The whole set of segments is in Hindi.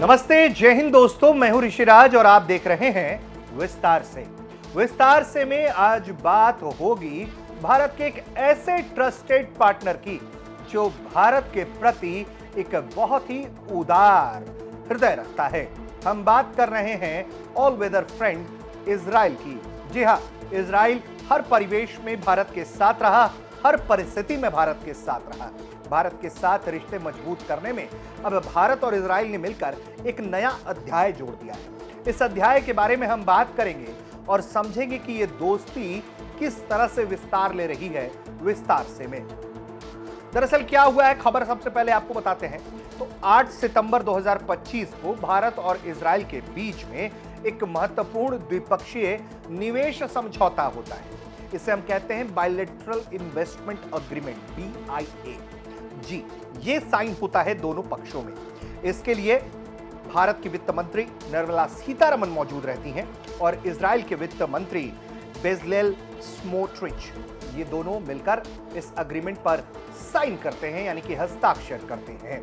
नमस्ते, जय हिंद दोस्तों। मैं हूं ऋषिराज और आप देख रहे हैं विस्तार से। विस्तार से में आज बात होगी भारत के एक ऐसे ट्रस्टेड पार्टनर की जो भारत के प्रति एक बहुत ही उदार हृदय रखता है। हम बात कर रहे हैं ऑल वेदर फ्रेंड इजराइल की। जी हां, इजराइल हर परिवेश में भारत के साथ रहा, हर परिस्थिति में भारत के साथ रहा। भारत के साथ रिश्ते मजबूत करने में अब भारत और इजराइल ने मिलकर एक नया अध्याय जोड़ दिया है। इस अध्याय के बारे में हम बात करेंगे और समझेंगे कि ये दोस्ती किस तरह से विस्तार ले रही है विस्तार से में। दरअसल क्या हुआ है, खबर सबसे पहले आपको बताते हैं। तो 8 सितंबर 2025 को भारत और इजराइल के बीच में एक महत्वपूर्ण द्विपक्षीय निवेश समझौता होता है। इसे हम कहते हैं बायलैटरल इन्वेस्टमेंट एग्रीमेंट, BIA। जी, ये साइन होता है दोनों पक्षों में। इसके लिए भारत की वित्त मंत्री निर्मला सीतारमण मौजूद रहती हैं और इजराइल के वित्त मंत्री बेजलेल स्मोट्रिच, ये दोनों मिलकर इस एग्रीमेंट पर साइन करते हैं, यानी कि हस्ताक्षर करते हैं।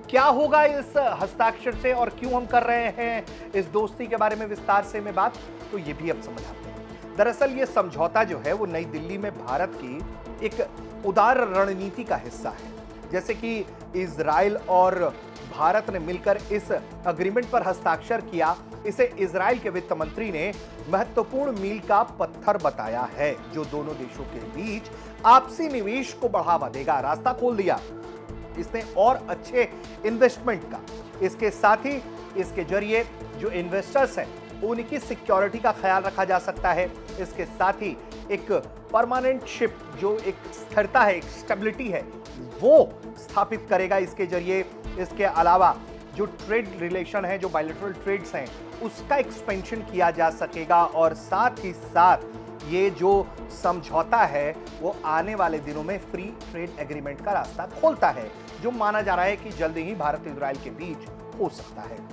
क्या होगा इस हस्ताक्षर से और क्यों हम कर रहे हैं इस दोस्ती के बारे में विस्तार से में बात, तो ये भी अब समझाते हैं। दरअसल ये समझौता जो है वो नई दिल्ली में भारत की एक उदार रणनीति का हिस्सा है। जैसे कि इजराइल और भारत ने मिलकर इस एग्रीमेंट पर हस्ताक्षर किया, इसे इजराइल के वित्त मंत्री ने महत्वपूर्ण मील का पत्थर बताया है, जो दोनों देशों के बीच आपसी निवेश को बढ़ावा देगा, रास्ता खोल दिया इसने और अच्छे इन्वेस्टमेंट का। इसके साथ ही इसके जरिए जो इन्वेस्टर्स हैं उनकी सिक्योरिटी का ख्याल रखा जा सकता है। इसके साथ ही एक परमानेंट शिप, जो एक स्थिरता है, एक स्टेबिलिटी है, वो स्थापित करेगा इसके जरिए। इसके अलावा जो ट्रेड रिलेशन है, जो बायलैटरल ट्रेड्स हैं, उसका एक्सपेंशन किया जा सकेगा। और साथ ही साथ ये जो समझौता है वो आने वाले दिनों में फ्री ट्रेड एग्रीमेंट का रास्ता खोलता है, जो माना जा रहा है कि जल्दी ही भारत इजराइल के बीच हो सकता है।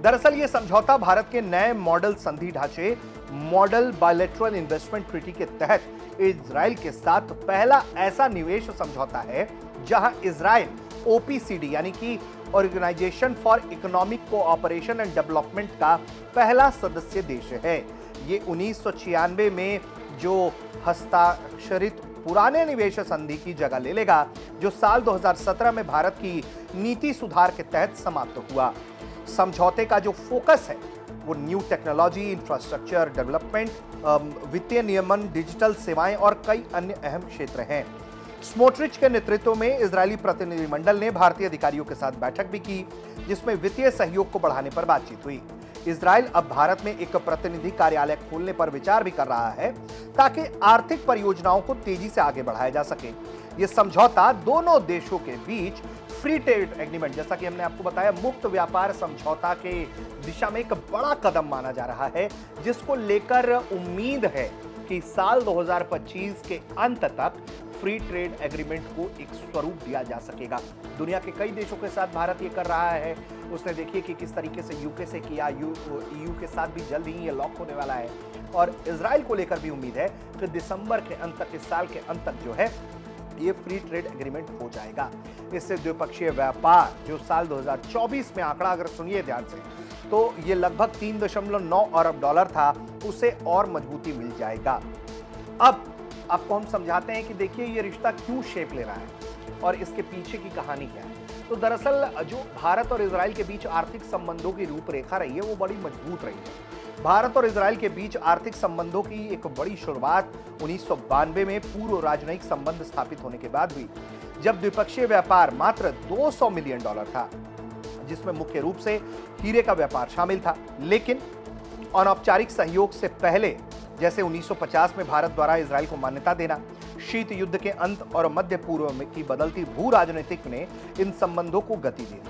दरअसल ये समझौता भारत के नए मॉडल संधि ढांचे, मॉडल बायलैटरल इन्वेस्टमेंट ट्रीटी के तहत इजराइल के साथ पहला ऐसा निवेश समझौता है जहां इजराइल OPCD यानी कि organization for economic cooperation and development का पहला सदस्य देश है। ये 1996 में जो हस्ताक्षरित पुराने निवेश संधि की जगह ले लेगा, जो साल 2017 में भारत की नीति सुधार के तहत समाप्त हुआ। समझौते का जो फोकस है वो न्यू टेक्नोलॉजी, इंफ्रास्ट्रक्चर डेवलपमेंट, वित्तीय नियमन, डिजिटल सेवाएं और कई अन्य अहम क्षेत्र हैं। स्मोट्रिच के नेतृत्व में इजरायली प्रतिनिधिमंडल ने भारतीय अधिकारियों के साथ बैठक भी की, जिसमें वित्तीय सहयोग को बढ़ाने पर बातचीत हुई। इजराइल अब भारत में एक प्रतिनिधि कार्यालय खोलने पर विचार भी कर रहा है, ताकि आर्थिक परियोजनाओं को तेजी से आगे बढ़ाया जा सके। यह समझौता दोनों देशों के बीच फ्री ट्रेड एग्रीमेंट, जैसा कि हमने आपको बताया, मुक्त व्यापार समझौता के दिशा में एक बड़ा कदम माना जा रहा है, जिसको लेकर उम्मीद है कि साल 2025 के अंत तक फ्री ट्रेड एग्रीमेंट को एक स्वरूप दिया जा सकेगा। दुनिया के कई देशों के साथ भारत ये कर रहा है। उसने देखिए कि किस तरीके से यूके से किया, EU के साथ भी जल्द ही ये लॉक होने वाला है। और इजराइल को लेकर भी उम्मीद है कि दिसंबर के अंत तक, इस साल के अंत तक जो है ये फ्री ट्रेड एग्रीमेंट हो जाएगा। इससे द्विपक्षीय व्यापार, जो साल 2024 में आंकड़ा अगर सुनिए ध्यान से, तो ये लगभग 3.9 अरब डॉलर था, उसे और मजबूती मिल जाएगा। अब आपको हम समझाते हैं कि देखिए ये रिश्ता क्यों शेप ले रहा है और इसके पीछे की कहानी क्या है। तो दरअसल जो भारत और इजराइल के बीच आर्थिक संबंधों की रूपरेखा रही है वो बड़ी मजबूत रही है। भारत और इजराइल के बीच आर्थिक संबंधों की एक बड़ी शुरुआत 1992 में पूर्व राजनयिक संबंध स्थापित होने के बाद हुई, जब द्विपक्षीय व्यापार मात्र $200 मिलियन था, जिसमें मुख्य रूप से हीरे का व्यापार शामिल था। लेकिन अनौपचारिक सहयोग से पहले, जैसे 1950 में भारत द्वारा इजराइल को मान्यता देना, शीत युद्ध के अंत और मध्य पूर्व में की बदलती भू राजनीतिक ने इन संबंधों को गति दी।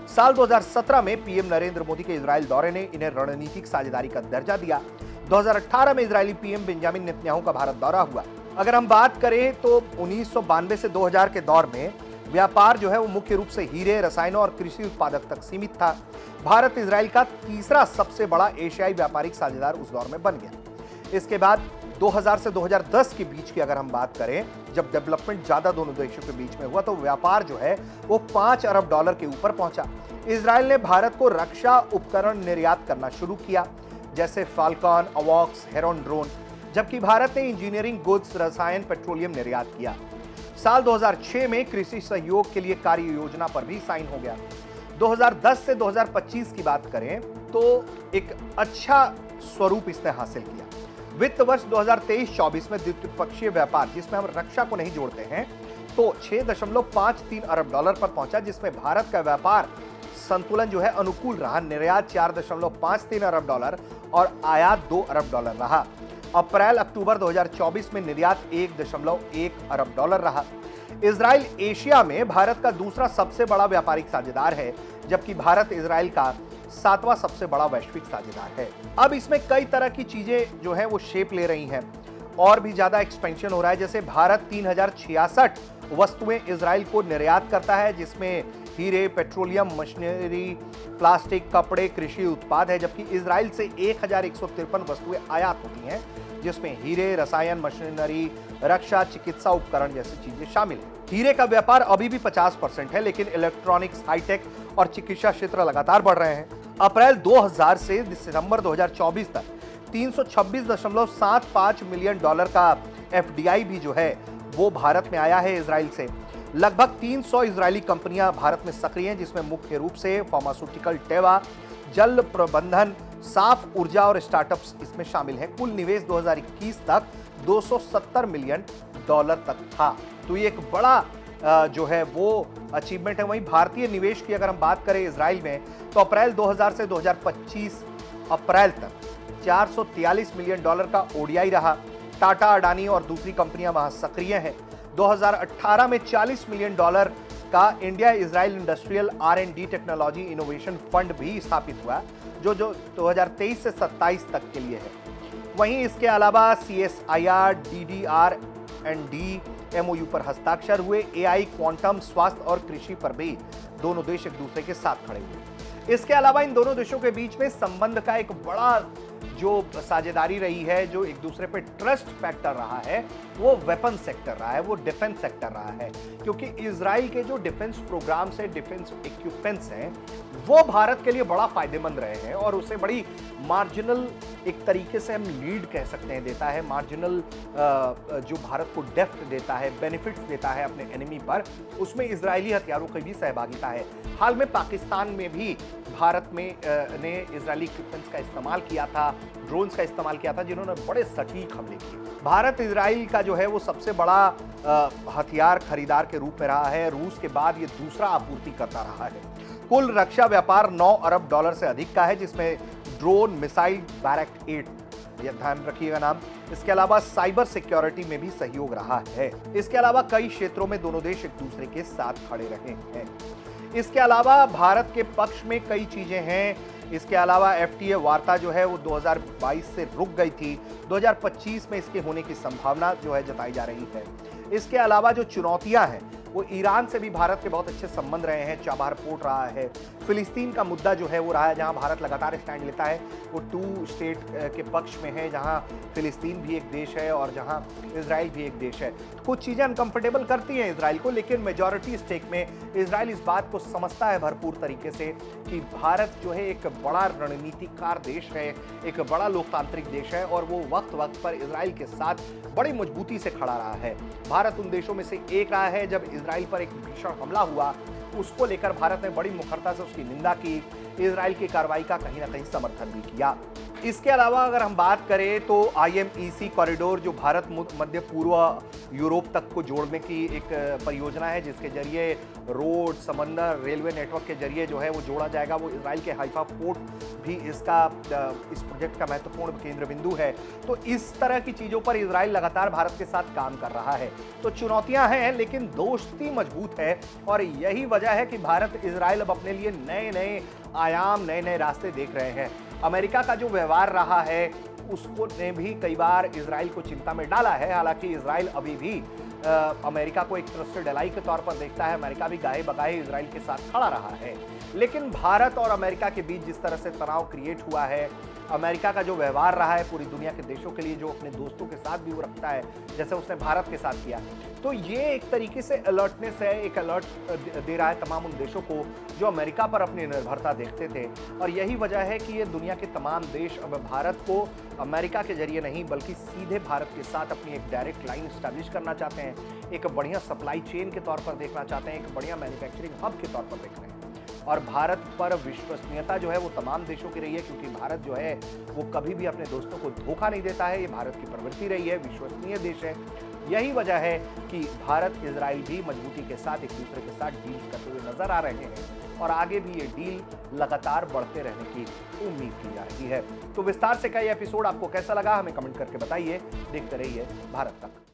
साल 2017 में पीएम नरेंद्र मोदी के इजराइल दौरे ने इन्हें रणनीतिक साझेदारी का दर्जा दिया। 2018 में इजरायली पीएम बेंजामिन नेतन्याहू का भारत दौरा हुआ। अगर हम बात करें तो 1992 से 2000 के दौर में व्यापार जो है वो मुख्य रूप से हीरे, रसायनों और कृषि उत्पादक तक सीमित था। भारत इजराइल का तीसरा सबसे बड़ा एशियाई व्यापारिक साझेदार उस दौर में बन गया। इसके बाद 2000 से 2010 के बीच की अगर हम बात करें, जब डेवलपमेंट ज्यादा दोनों देशों के बीच में हुआ, तो व्यापार जो है वो $5 अरब के ऊपर पहुंचा। इजराइल ने भारत को रक्षा उपकरण निर्यात करना शुरू किया, जैसे फाल्कन, अवॉक्स, हेरॉन ड्रोन, जबकि भारत ने इंजीनियरिंग गुड्स, रसायन, पेट्रोलियम निर्यात किया। साल 2006 में कृषि सहयोग के लिए कार्य योजना पर भी साइन हो गया। 2010 से 2025 की बात करें तो एक अच्छा स्वरूप इसने हासिल किया। वित्त वर्ष 2023-24 में द्विपक्षीय व्यापार, जिसमें हम रक्षा को नहीं जोड़ते हैं, तो $6.53 अरब पर पहुंचा, जिसमें भारत का व्यापार संतुलन जो है अनुकूल रहा। निर्यात $4.53 अरब और आयात $2 अरब रहा। अप्रैल-अक्टूबर 2024 में निर्यात $1.1 अरब रहा। इजराइल एशिया में भारत का दूसरा सबसे बड़ा व्यापारिक साझेदार है, जबकि भारत इजराइल का 7वां सबसे बड़ा वैश्विक साझेदार है। अब इसमें कई तरह की चीजें जो है वो शेप ले रही हैं और भी ज्यादा एक्सपेंशन हो रहा है। जैसे भारत 3066 वस्तुएं इजराइल को निर्यात करता है, जिसमें हीरे, पेट्रोलियम, मशीनरी, प्लास्टिक, कपड़े, कृषि उत्पाद है, जबकि इजराइल से 1153 वस्तुएं आयात होती हैं, जिसमें हीरे, रसायन, मशीनरी, रक्षा, चिकित्सा उपकरण जैसी चीजें शामिल हैं। हीरे का व्यापार अभी भी 50% है, लेकिन इलेक्ट्रॉनिक्स, हाईटेक और चिकित्सा क्षेत्र लगातार बढ़ रहे हैं। अप्रैल 2000 से दिसंबर 2024 तक $326.75 मिलियन का एफडीआई भी जो है वो भारत में आया है इजराइल से। लगभग 300 इजरायली कंपनियां भारत में सक्रिय हैं, जिसमें मुख्य रूप से फार्मास्यूटिकल, टेवा, जल प्रबंधन, साफ ऊर्जा और स्टार्टअप्स इसमें शामिल हैं। कुल निवेश 2021 तक $270 मिलियन तक था। तो ये एक बड़ा जो है वो अचीवमेंट है। वहीं भारतीय निवेश की अगर हम बात करें इजराइल में, तो अप्रैल 2000 से 2025 अप्रैल तक $443 मिलियन का ओडीआई रहा। टाटा, अडानी और दूसरी कंपनियां वहां सक्रिय हैं। 2018 में $40 मिलियन का India Israel industrial R&D technology innovation fund भी स्थापित हुआ, जो 2023 से 27 तक के लिए है। वहीं इसके अलावा CSIR, DDR&D MOU पर हस्ताक्षर हुए। AI, क्वांटम, स्वास्थ्य और कृषि पर भी दोनों देश एक दूसरे के साथ खड़े हुए। इसके अलावा इन दोनों देशों के बीच में संबंध का एक बड़ा जो साझेदारी रही है, जो एक दूसरे पे ट्रस्ट फैक्टर रहा है, वो वेपन सेक्टर रहा है, वो डिफेंस सेक्टर रहा है, क्योंकि इजराइल के जो डिफेंस प्रोग्राम्स है, डिफेंस इक्विपमेंट्स हैं, वो भारत के लिए बड़ा फायदेमंद रहे हैं और उसे बड़ी मार्जिनल एक तरीके से हम लीड कह सकते हैं देता है। मार्जिनल जो भारत को डेप्थ देता है, बेनिफिट्स देता है अपने एनिमी पर, उसमें इजरायली हथियारों की भी सहभागिता है। हाल में पाकिस्तान में भी भारत में ने इजरायली इक्विपमेंट्स का इस्तेमाल किया था, ड्रोन्स का इस्तेमाल किया था, जिन्होंने बड़े सटीक हमले किए। भारत इजराइल का जो है वो सबसे बड़ा हथियार खरीदार के रूप में रहा है। रूस के बाद ये दूसरा आपूर्ति करता रहा है। कुल रक्षा व्यापार $9 अरब से अधिक का है, जिसमें ड्रोन, मिसाइल, बैरक 8, यह ध्यान रखिएगा नाम। इसके अलावा साइबर सिक्योरिटी में भी सहयोग रहा है। इसके अलावा कई क्षेत्रों में दोनों देश एक दूसरे के साथ खड़े रहे हैं। इसके अलावा भारत के पक्ष में कई चीजें हैं। इसके अलावा FTA वार्ता जो है वो 2022 से रुक गई थी। 2025 में इसके होने की संभावना जो है जताई जा रही है। इसके अलावा जो चुनौतियां हैं, वो ईरान से भी भारत के बहुत अच्छे संबंध रहे हैं। चाबहार पोर्ट रहा है। फिलिस्तीन का मुद्दा जो है वो रहा है, जहां भारत लगातार स्टैंड लेता है। वो 2 स्टेट के पक्ष में है, जहां फिलिस्तीन भी एक देश है और जहां इजराइल भी एक देश है। कुछ चीज़ें अनकंफर्टेबल करती हैं इजराइल को, लेकिन मेजॉरिटी स्टेक में इजराइल इस बात को समझता है भरपूर तरीके से कि भारत जो है एक बड़ा रणनीतिकार देश है, एक बड़ा लोकतांत्रिक देश है और वो वक्त वक्त पर इजराइल के साथ बड़ी मजबूती से खड़ा रहा है। भारत उन देशों में से एक रहा है। जब इजराइल पर एक भीषण हमला हुआ, उसको लेकर भारत ने बड़ी मुखरता से उसकी निंदा की, इजराइल की कार्रवाई का कहीं ना कहीं समर्थन भी किया। इसके अलावा अगर हम बात करें तो IMEC कॉरिडोर, जो भारत मध्य पूर्व यूरोप तक को जोड़ने की एक परियोजना है, जिसके जरिए रोड, समंदर, रेलवे नेटवर्क के जरिए जो है वो जोड़ा जाएगा। वो इजराइल के हाइफा पोर्ट भी इस प्रोजेक्ट का महत्वपूर्ण केंद्र बिंदु है। तो इस तरह की चीज़ों पर इजराइल लगातार भारत के साथ काम कर रहा है। तो चुनौतियां हैं, लेकिन दोस्ती मजबूत है और यही वजह है कि भारत इजराइल अब अपने लिए नए नए आयाम, नए नए रास्ते देख रहे हैं। अमेरिका का जो व्यवहार रहा है, उसको ने भी कई बार इजराइल को चिंता में डाला है। हालांकि इजराइल अभी भी अमेरिका को एक ट्रस्टेड एलाई के तौर पर देखता है। अमेरिका भी गाहे बगाहे इजराइल के साथ खड़ा रहा है। लेकिन भारत और अमेरिका के बीच जिस तरह से तनाव क्रिएट हुआ है, अमेरिका का जो व्यवहार रहा है पूरी दुनिया के देशों के लिए, जो अपने दोस्तों के साथ भी वो रखता है, जैसे उसने भारत के साथ किया, तो ये एक तरीके से अलर्टनेस है, एक अलर्ट दे रहा है तमाम उन देशों को जो अमेरिका पर अपनी निर्भरता देखते थे। और यही वजह है कि ये दुनिया के तमाम देश अब भारत को अमेरिका के जरिए नहीं बल्कि सीधे भारत के साथ अपनी एक डायरेक्ट लाइन स्टैब्लिश करना चाहते हैं, एक बढ़िया सप्लाई चेन के तौर पर देखना चाहते हैं, एक बढ़िया मैन्युफैक्चरिंग हब के तौर पर देख रहे हैं। और भारत पर विश्वसनीयता जो है वो तमाम देशों की रही है, क्योंकि भारत जो है वो कभी भी अपने दोस्तों को धोखा नहीं देता है। ये भारत की प्रवृत्ति रही है, विश्वसनीय देश है। यही वजह है कि भारत इजराइल भी मजबूती के साथ एक दूसरे के साथ डील्स करते हुए नजर आ रहे हैं और आगे भी ये डील लगातार बढ़ते रहने की उम्मीद की जा रही है। तो विस्तार से का ये एपिसोड आपको कैसा लगा हमें कमेंट करके बताइए। देखते रहिए भारत तक।